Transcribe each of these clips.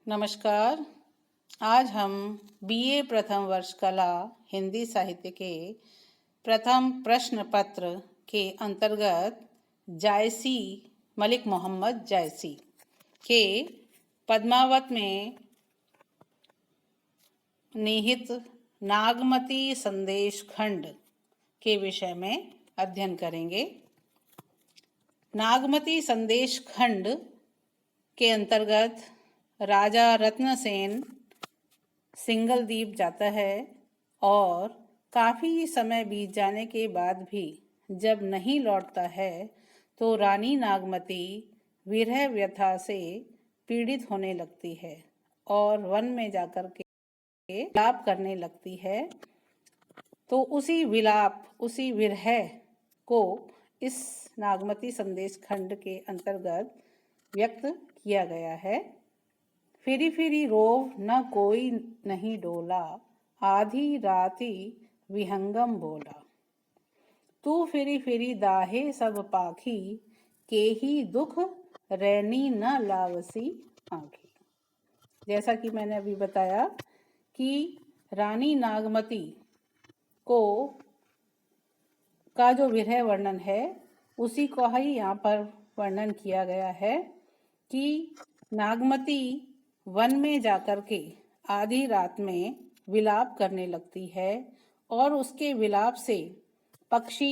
नमस्कार। आज हम बीए प्रथम वर्ष कला हिंदी साहित्य के प्रथम प्रश्न पत्र के अंतर्गत जायसी मलिक मोहम्मद जायसी के पद्मावत में निहित नागमती संदेश खंड के विषय में अध्ययन करेंगे। नागमती संदेश खंड के अंतर्गत राजा रत्नसेन सिंगलदीप जाता है और काफ़ी समय बीत जाने के बाद भी जब नहीं लौटता है तो रानी नागमती विरह व्यथा से पीड़ित होने लगती है और वन में जाकर के विलाप करने लगती है। तो उसी विलाप, उसी विरह को इस नागमती संदेश खंड के अंतर्गत व्यक्त किया गया है। फिरी फिरी रोव न कोई नहीं डोला, आधी राती विहंगम बोला। तू फिरी फिरी दाहे सब पाखी, के ही दुख रैनी न लावसी आँखी। जैसा कि मैंने अभी बताया कि रानी नागमती को का जो विरह वर्णन है उसी को ही यहाँ पर वर्णन किया गया है कि नागमती वन में जाकर के आधी रात में विलाप करने लगती है और उसके विलाप से पक्षी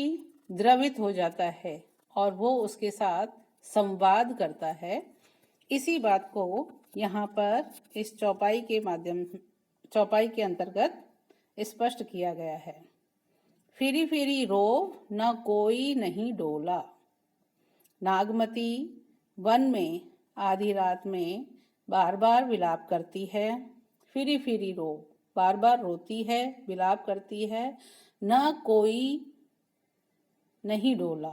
द्रवित हो जाता है और वो उसके साथ संवाद करता है। इसी बात को यहाँ पर इस चौपाई के अंतर्गत स्पष्ट किया गया है। फिरी फिरी रोव न कोई नहीं डोला। नागमती वन में आधी रात में बार बार विलाप करती है। फिरी फिरी रो, बार बार रोती है, विलाप करती है। न कोई नहीं डोला,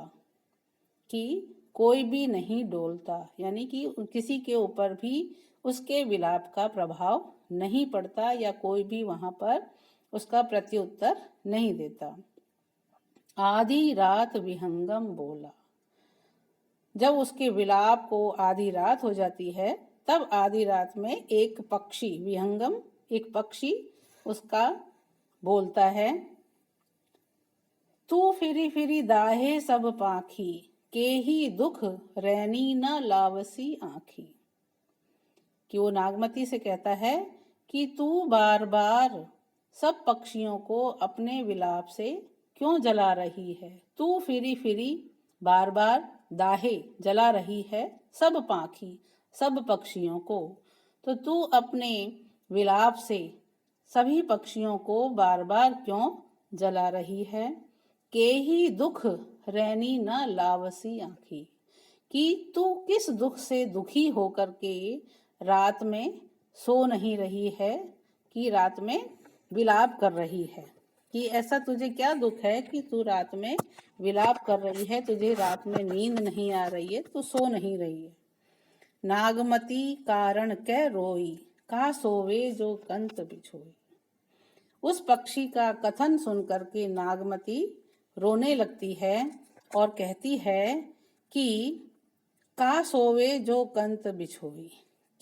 कि कोई भी नहीं डोलता, यानी कि किसी के ऊपर भी उसके विलाप का प्रभाव नहीं पड़ता या कोई भी वहाँ पर उसका प्रत्युत्तर नहीं देता। आधी रात विहंगम बोला। जब उसके विलाप को आधी रात हो जाती है तब आधी रात में एक पक्षी, विहंगम एक पक्षी उसका बोलता है, तू फिरी फिरी दाहे सब पाखी, के ही दुख रैनी न लावसी आँखी। कि वो नागमती से कहता है कि तू बार बार सब पक्षियों को अपने विलाप से क्यों जला रही है। तू फिरी फिरी बार बार दाहे जला रही है सब पाखी, सब पक्षियों को। तो तू अपने विलाप से सभी पक्षियों को बार बार क्यों जला रही है। के ही दुख रैनी न लावसी आँखी, कि तू किस दुख से दुखी होकर के रात में सो नहीं रही है, कि रात में विलाप कर रही है। कि ऐसा तुझे क्या दुख है कि तू रात में विलाप कर रही है, तुझे रात में नींद नहीं आ रही है, तू सो नहीं रही है। नागमती कारण कै रोई, का सोवे जो कंत बिछोई। उस पक्षी का कथन सुनकर के नागमती रोने लगती है और कहती है कि का सोवे जो कंत बिछोई,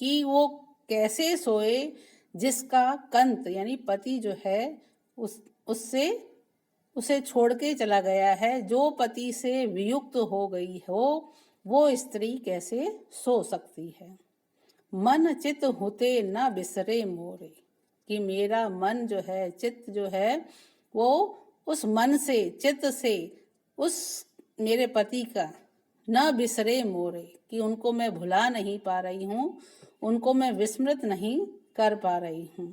कि वो कैसे सोए जिसका कंत यानी पति जो है उससे उसे छोड़ के चला गया है। जो पति से वियुक्त हो गई हो वो स्त्री कैसे सो सकती है। मन चित होते न बिसरे मोरे, कि मेरा मन जो है, चित्त जो है, वो उस मन से, चित्त से उस मेरे पति का न बिसरे मोरे, कि उनको मैं भुला नहीं पा रही हूँ, उनको मैं विस्मृत नहीं कर पा रही हूँ।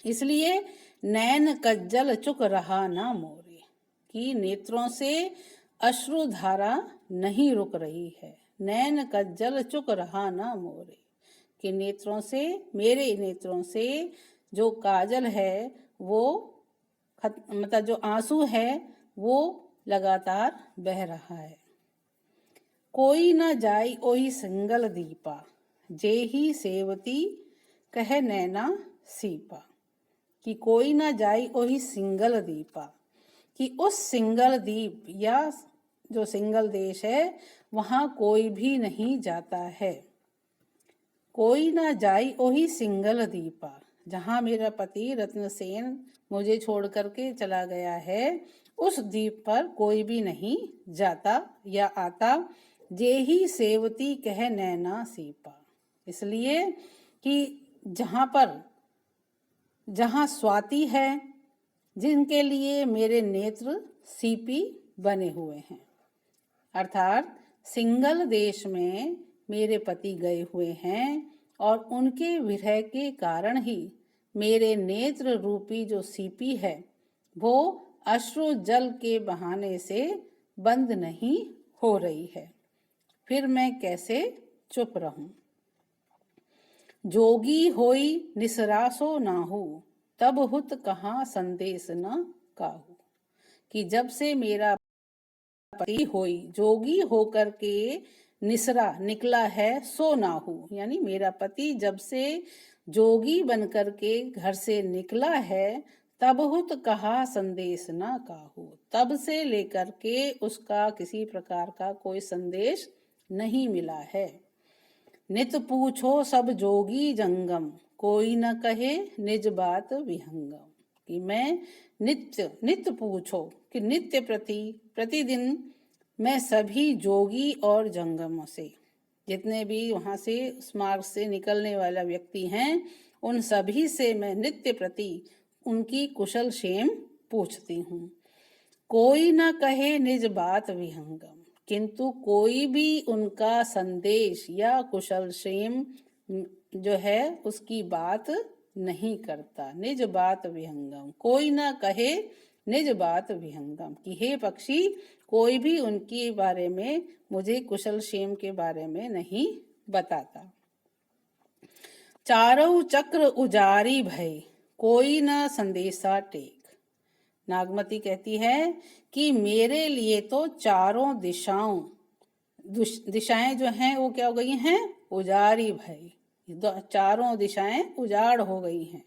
इसलिए नैन कज्जल चुक रहा ना मोरे, कि नेत्रों से अश्रुधारा नहीं रुक रही है। नैन कज्जल चुक रहा ना मोरे, कि नेत्रों से, मेरे नेत्रों से जो काजल है वो मतलब जो आंसू है वो लगातार बह रहा है। कोई न जाई ओही सिंगल दीपा, जे ही सेवती कह नैना सीपा। कि कोई न जाई ओही सिंगल दीपा, कि उस सिंगल दीप या जो सिंगल देश है वहाँ कोई भी नहीं जाता है। कोई ना जाई ओही सिंगल दीपा, जहाँ मेरा पति रत्नसेन मुझे छोड़ करके चला गया है, उस द्वीप पर कोई भी नहीं जाता या आता। जे ही सेवती कह नैना सीपा, इसलिए कि जहाँ स्वाति है, जिनके लिए मेरे नेत्र सीपी बने हुए हैं, अर्थात सिंगल देश में मेरे पति गए हुए हैं और उनके विरह के कारण ही मेरे नेत्र रूपी जो सीपी है वो अश्रु जल के बहाने से बंद नहीं हो रही है। फिर मैं कैसे चुप रहूं। जोगी होई निसरासो नाहू, तब हुत कहाँ संदेश न काहू, कि जब से मेरा पति होई, जोगी होकर के निसरा निकला है, सो नाहू, यानी मेरा पति जब से जोगी बनकर के घर से निकला है, तब हुत कहा संदेश न काहू, तब से लेकर के उसका किसी प्रकार का कोई संदेश नहीं मिला है। नित पूछो सब जोगी जंगम, कोई न कहे निज बात विहंगम, कि मैं नित्य पूछो, कि नित्य प्रतिदिन मैं सभी जोगी और जंगमों से, जितने भी वहां से उस मार्ग से निकलने वाला व्यक्ति हैं, उन सभी से मैं नित्य प्रति उनकी कुशल क्षेम पूछती हूँ। कोई न कहे निज बात विहंगम, किंतु कोई भी उनका संदेश या कुशल क्षेम जो है उसकी बात नहीं करता। निज बात विहंगम, कोई ना कहे निज बात विहंगम, कि हे पक्षी, कोई भी उनके बारे में, मुझे कुशल क्षेम के बारे में नहीं बताता। चारों चक्र उजारी भय, कोई ना संदेशा टेक, नागमती कहती है कि मेरे लिए तो चारों दिशाएं जो हैं वो क्या हो गई हैं, उजारी भई, चारों दिशाएं उजाड़ हो गई हैं।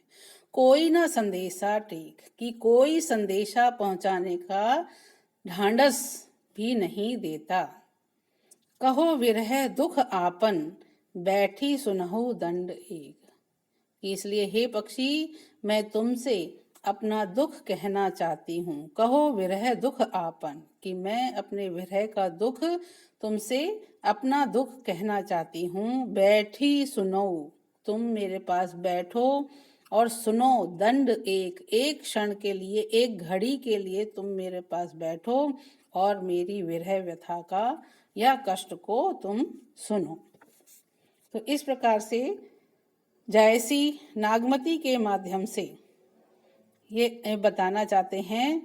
कोई ना संदेशा टेक, कि कोई संदेशा पहुंचाने का ढांढस भी नहीं देता। कहो विरह दुख आपन, बैठी सुनहु दंड एक, इसलिए हे पक्षी, मैं तुमसे अपना दुख कहना चाहती हूँ। कहो विरह दुख आपन, कि मैं अपने विरह का दुख तुमसे अपना दुख कहना चाहती हूँ। बैठी सुनो, तुम मेरे पास बैठो और सुनो, दंड एक क्षण के लिए, एक घड़ी के लिए तुम मेरे पास बैठो और मेरी विरह व्यथा का या कष्ट को तुम सुनो। तो इस प्रकार से जायसी नागमती के माध्यम से ये बताना चाहते हैं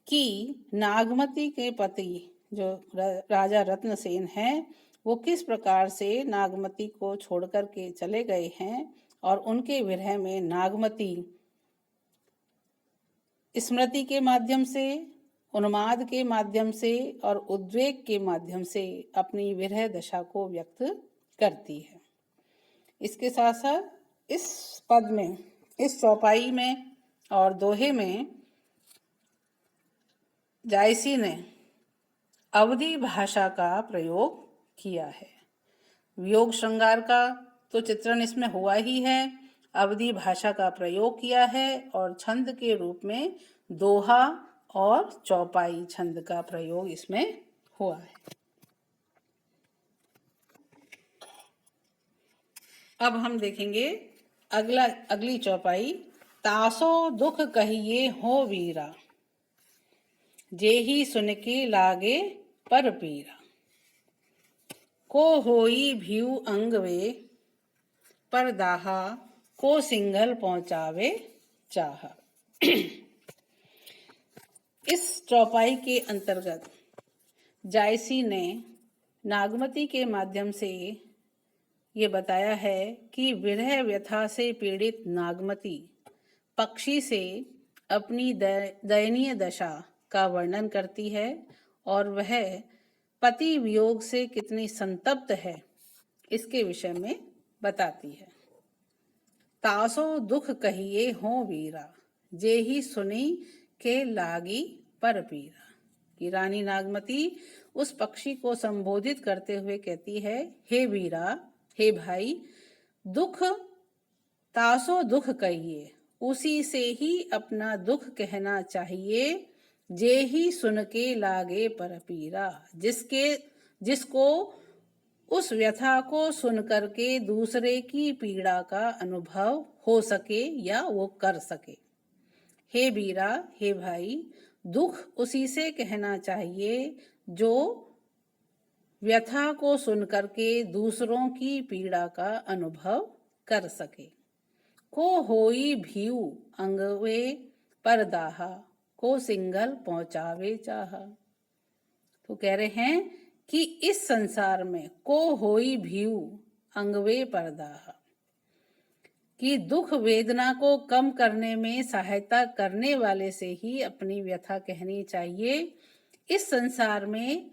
कि नागमती के पति जो राजा रत्नसेन हैं, वो किस प्रकार से नागमती को छोड़कर के चले गए हैं और उनके विरह में नागमती स्मृति के माध्यम से, उन्माद के माध्यम से और उद्वेग के माध्यम से अपनी विरह दशा को व्यक्त करती है। इसके साथ साथ इस पद में, इस चौपाई में और दोहे में जायसी ने अवधी भाषा का प्रयोग किया है। वियोग श्रृंगार का तो चित्रण इसमें हुआ ही है, अवधी भाषा का प्रयोग किया है और छंद के रूप में दोहा और चौपाई छंद का प्रयोग इसमें हुआ है। अब हम देखेंगे अगली चौपाई। तासो दुख कहिए हो वीरा, जेही सुन के लागे पर पीरा, को होई भीउ अंग वे, पर दाहा को सिंघल पहुंचावे चाह। इस चौपाई के अंतर्गत जायसी ने नागमती के माध्यम से ये बताया है कि विरह व्यथा से पीड़ित नागमती पक्षी से अपनी दयनीय दशा का वर्णन करती है और वह पति वियोग से कितनी संतप्त है इसके विषय में बताती है। तासो दुख कहिए हो वीरा, जेही सुनी के लागी पर पीरा, कि रानी नागमती उस पक्षी को संबोधित करते हुए कहती है, हे वीरा, हे भाई, दुख तासो दुख कहिए, उसी से ही अपना दुख कहना चाहिए। जे ही सुन के लागे पर पीरा, जिसको उस व्यथा को सुन करके दूसरे की पीड़ा का अनुभव हो सके या वो कर सके। हे बीरा, हे भाई, दुख उसी से कहना चाहिए जो व्यथा को सुन करके दूसरों की पीड़ा का अनुभव कर सके। को होई भीऊ अंगवे पर दाहा, को सिंगल पहुंचावे चाहा। तो कह रहे हैं कि इस संसार में को होई भीऊ अंगवे पर दाहा, कि दुख वेदना को कम करने में सहायता करने वाले से ही अपनी व्यथा कहनी चाहिए। इस संसार में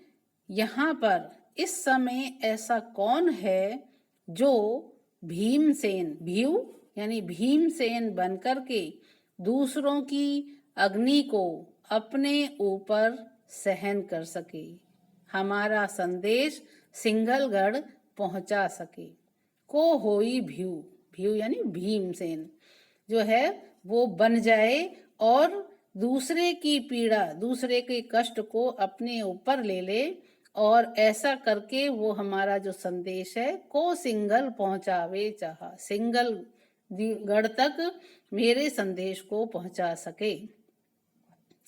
यहाँ पर इस समय ऐसा कौन है जो भीमसेन, भीव यानी भीमसेन बनकर के दूसरों की अग्नि को अपने ऊपर सहन कर सके, हमारा संदेश सिंगलगढ़ पहुंचा सके। को होई भीव, भीव यानी भीमसेन जो है वो बन जाए और दूसरे की पीड़ा, दूसरे के कष्ट को अपने ऊपर ले ले, और ऐसा करके वो हमारा जो संदेश है को सिंगल पहुंचावे चाहा, सिंगल गढ़ तक मेरे संदेश को पहुंचा सके।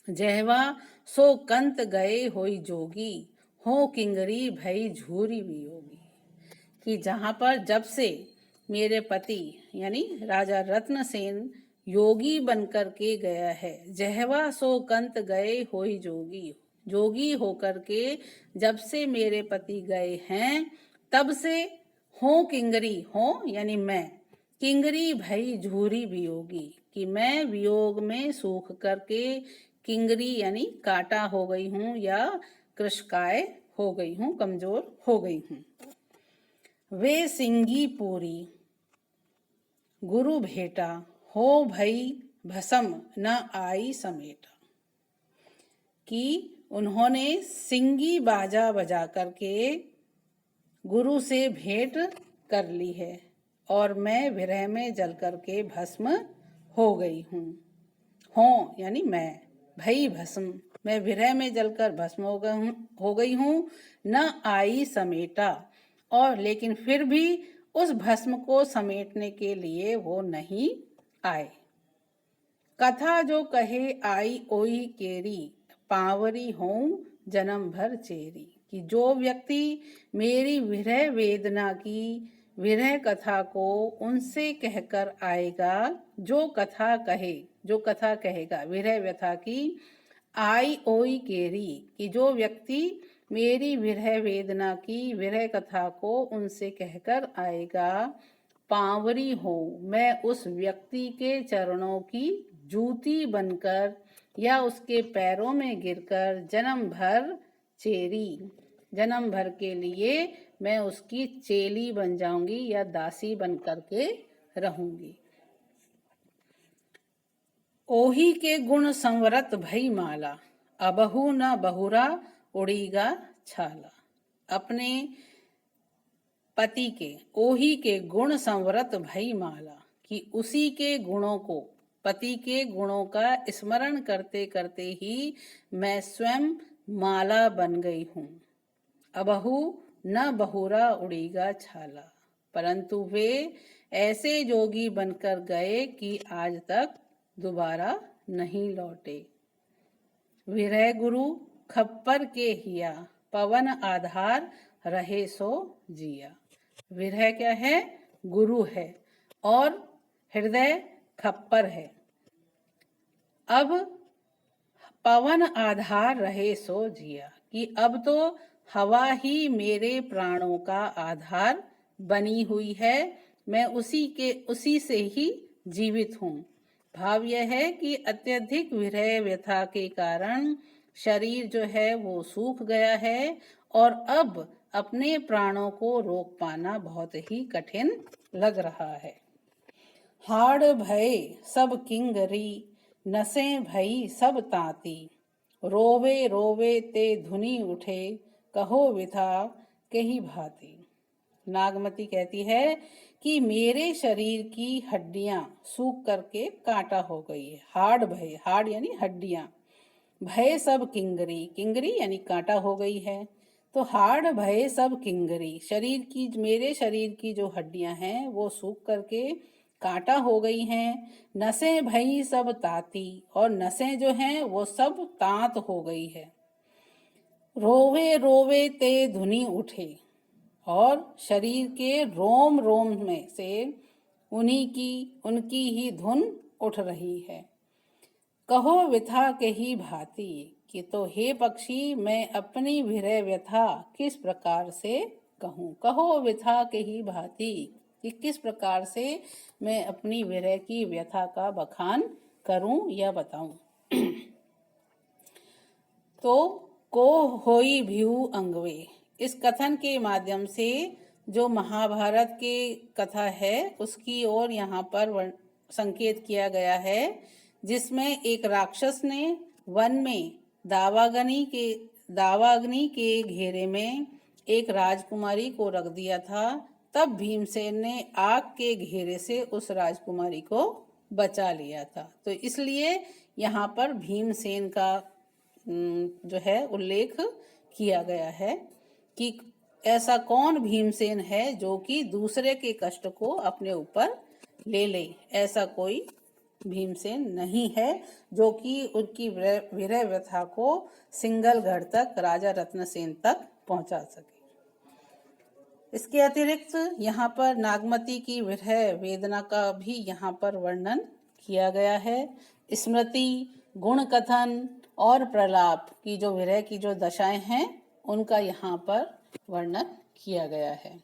जहवा सो कंत गए होई जोगी, हो किंगरी भई झूरी वियोगी, कि जहां पर जब से मेरे पति यानी राजा रत्नसेन योगी बनकर के गया है, जहवा सो कंत गए होई जोगी, जोगी होकर के जब से मेरे पति गए हैं तब से हो किंगरी, हो यानी मैं, किंगरी भई झूरी वियोगी, कि मैं वियोग में सूख करके किंगरी यानी काटा हो गई हूँ या कृशकाय हो गई हूँ, कमजोर हो गई हूँ। वे सिंगी पूरी गुरु भेटा, हो भई भसम न आई समेटा, कि उन्होंने सिंगी बाजा बजा करके गुरु से भेंट कर ली है और मैं विरह में जल करके भस्म हो गई हूँ। हो यानी मैं, भई भस्म, मैं विरह में जलकर भस्म हो गई हूँ। न आई समेटा, और लेकिन फिर भी उस भस्म को समेटने के लिए वो नहीं आए। कथा जो कहे आई ओई केरी, पावरी हों जन्म भर चेरी, कि जो व्यक्ति मेरी विरह वेदना की विरह कथा को उनसे कहकर आएगा, जो कथा कहे, जो कथा कहेगा विरह व्यथा की, आई ओई केरी, कि जो व्यक्ति मेरी विरह वेदना की विरह कथा को उनसे कहकर आएगा, पावरी हो, मैं उस व्यक्ति के चरणों की जूती बनकर या उसके पैरों में गिरकर जन्म भर चेरी, जन्म भर के लिए मैं उसकी चेली बन जाऊंगी या दासी बन करके रहूंगी। ओही के गुण संवरत भई माला, अबहु न बहुरा उड़ीगा छाला, अपने पति के ओही के गुण संवरत भई माला, कि उसी के गुणों को, पति के गुणों का स्मरण करते करते ही मैं स्वयं माला बन गई हूँ। अबहु न बहुरा उड़ीगा छाला, परंतु वे ऐसे जोगी बनकर गए कि आज तक दोबारा नहीं लौटे। विरह गुरु खप्पर के हिया, पवन आधार रहे सो जिया। विरह क्या है? गुरु है और हृदय खप्पर है। अब पवन आधार रहे सो जिया, कि अब तो हवा ही मेरे प्राणों का आधार बनी हुई है, मैं उसी से ही जीवित हूँ। भाव यह है कि अत्यधिक विरह व्यथा के कारण शरीर जो है वो सूख गया है और अब अपने प्राणों को रोक पाना बहुत ही कठिन लग रहा है। हाड़ भय सब किंगरी, नसें भई सब ताती, रोवे रोवे ते धुनी उठे, कहो विथा कही भांति। नागमती कहती है कि मेरे शरीर की हड्डियां सूख करके कांटा हो गई है। हाड़ भय, हाड़ यानी हड्डियां, भय सब किंगरी, किंगरी यानी कांटा हो गई है। तो हाड़ भय सब किंगरी, शरीर की, मेरे शरीर की जो हड्डियां हैं वो सूख करके कांटा हो गई हैं। नसें भई सब ताती, और नसें जो हैं वो सब तांत हो गई है। रोवे रोवे ते धुनी उठे, और शरीर के रोम रोम में से उनकी ही धुन उठ रही है। कहो व्यथा के ही भांति, कि तो हे पक्षी मैं अपनी विरह व्यथा किस प्रकार से कहूँ। कहो व्यथा के ही भांति, कि किस प्रकार से मैं अपनी विरह की व्यथा का बखान करूं या बताऊं। तो को होई भ्यू अंगवे, इस कथन के माध्यम से जो महाभारत के कथा है उसकी ओर यहाँ पर संकेत किया गया है, जिसमें एक राक्षस ने वन में दावाग्नि के घेरे में एक राजकुमारी को रख दिया था। तब भीमसेन ने आग के घेरे से उस राजकुमारी को बचा लिया था। तो इसलिए यहाँ पर भीमसेन का जो है उल्लेख किया गया है कि ऐसा कौन भीमसेन है जो कि दूसरे के कष्ट को अपने ऊपर ले ले। ऐसा कोई भीमसेन नहीं है जो कि उनकी विरह व्यथा को सिंगलगढ़ तक, राजा रत्नसेन तक पहुंचा सके। इसके अतिरिक्त यहाँ पर नागमती की विरह वेदना का भी यहाँ पर वर्णन किया गया है। स्मृति, गुण कथन और प्रलाप की जो विरह की जो दशाएं हैं उनका यहाँ पर वर्णन किया गया है।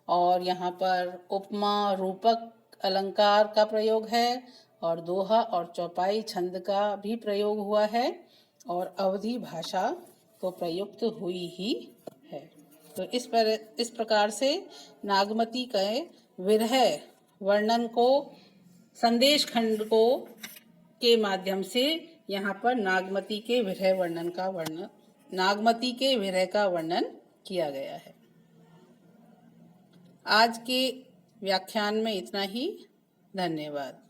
और यहाँ पर उपमा रूपक अलंकार का प्रयोग है, और दोहा और चौपाई छंद का भी प्रयोग हुआ है, और अवधि भाषा तो प्रयुक्त हुई ही है। तो इस प्रकार से नागमती के विरह वर्णन को, संदेश खंड को के माध्यम से यहाँ पर नागमती के विरह का वर्णन किया गया है। आज के व्याख्यान में इतना ही। धन्यवाद।